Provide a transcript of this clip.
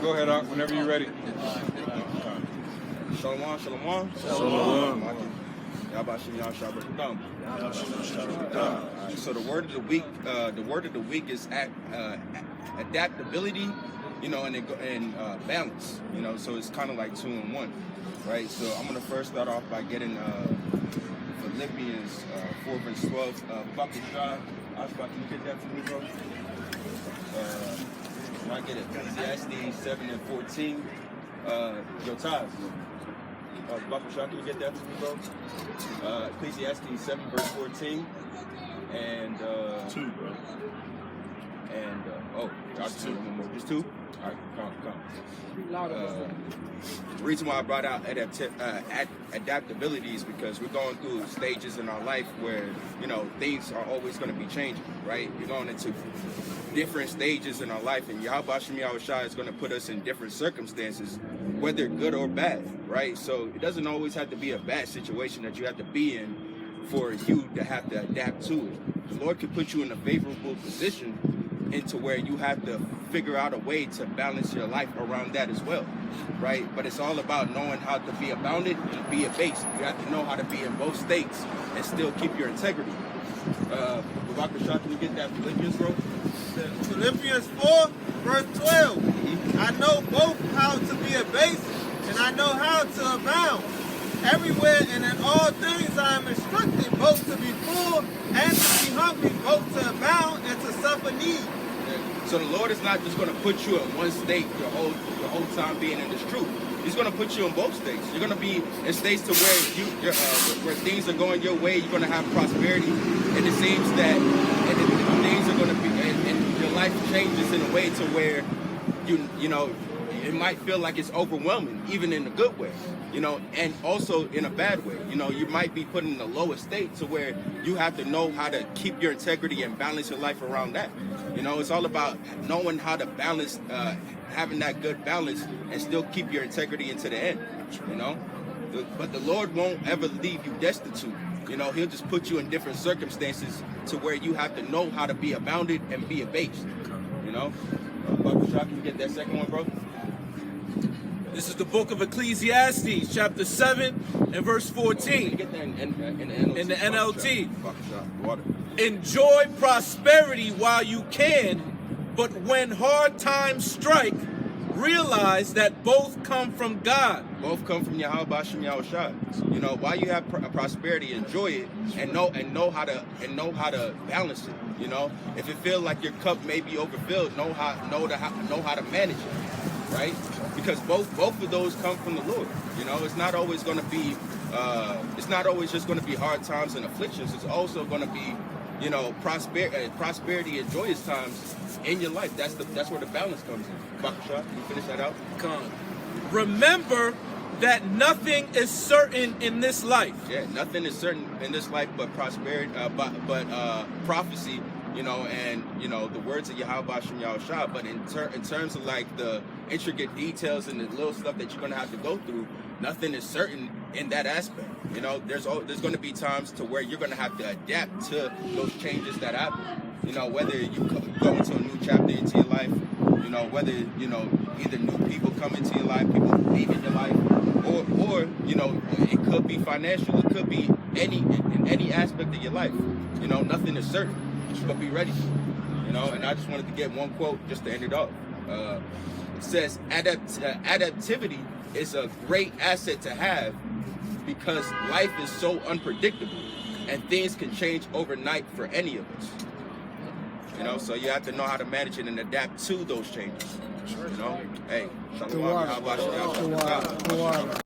Go ahead, Doc, whenever you're ready. Shalom, shalom. Shalom. So the word of the week is adaptability, and balance. So it's kind of like 2 in 1, right? So I'm gonna first start off by getting Philippians 4 verse 12. Bucket shot. I was about to get that for me, bro. I get it. Ecclesiastes 7 and 14. Yo, Taz. Bucket shot. Can you get that for me, bro? Ecclesiastes 7 verse 14. And 2, bro. And just 2. Just 2. All right, come. The reason why I brought out adaptability is because we're going through stages in our life where things are always going to be changing, right? We're going into different stages in our life, and Yahweh Hashem Yahushua is going to put us in different circumstances, whether good or bad, right? So it doesn't always have to be a bad situation that you have to be in for you to have to adapt to it. The Lord can put you in a favorable position into where you have to figure out a way to balance your life around that as well, right? But it's all about knowing how to be abounded and be abased. You have to know how to be in both states and still keep your integrity. Dr. Shaw, can you get that Philippians, bro? Philippians 4, verse 12. I know both how to be abased and I know how to abound. Everywhere and in all things I am instructed both to be full and to be hungry, both to abound and to suffer need. So the Lord is not just going to put you in one state your whole time being in this truth. He's going to put you in both states. You're going to be in states to where where things are going your way. You're going to have prosperity, and it seems that things are going to be, and your life changes in a way to where it might feel like it's overwhelming, even in a good way, and also in a bad way. You might be put in the lowest state to where you have to know how to keep your integrity and balance your life around that. It's all about knowing how to balance, having that good balance and still keep your integrity into the end, But the Lord won't ever leave you destitute. He'll just put you in different circumstances to where you have to know how to be abounded and be abased, Buck Shot, can you get that second one, bro? This is the book of Ecclesiastes, chapter 7 and verse 14. Get that in the NLT. Water. Enjoy prosperity while you can, but when hard times strike, realize that both come from God. Both come from Yahweh Hashem Yahushua. While you have prosperity, enjoy it and know how to balance it. If it feels like your cup may be overfilled, know how to manage it, right? Because both of those come from the Lord. It's not always going to be it's not always just going to be hard times and afflictions. It's also going to be prosperity and joyous times in your life. That's where the balance comes in. Bakasha, can you finish that out? Come. Remember that nothing is certain in this life. Yeah, nothing is certain in this life but prosperity, but prophecy, and the words of Yahweh Hashem Yahushua. But in terms of like the intricate details and the little stuff that you're gonna have to go through, nothing is certain in that aspect. There's going to be times to where you're going to have to adapt to those changes that happen. Whether you go into a new chapter into your life, whether either new people come into your life, people leave in your life, or it could be financial, it could be in any aspect of your life. Nothing is certain, but be ready. And I just wanted to get one quote just to end it off. It says, adaptivity is a great asset to have because life is so unpredictable and things can change overnight for any of us. So you have to know how to manage it and adapt to those changes. Hey, shalom. How about you?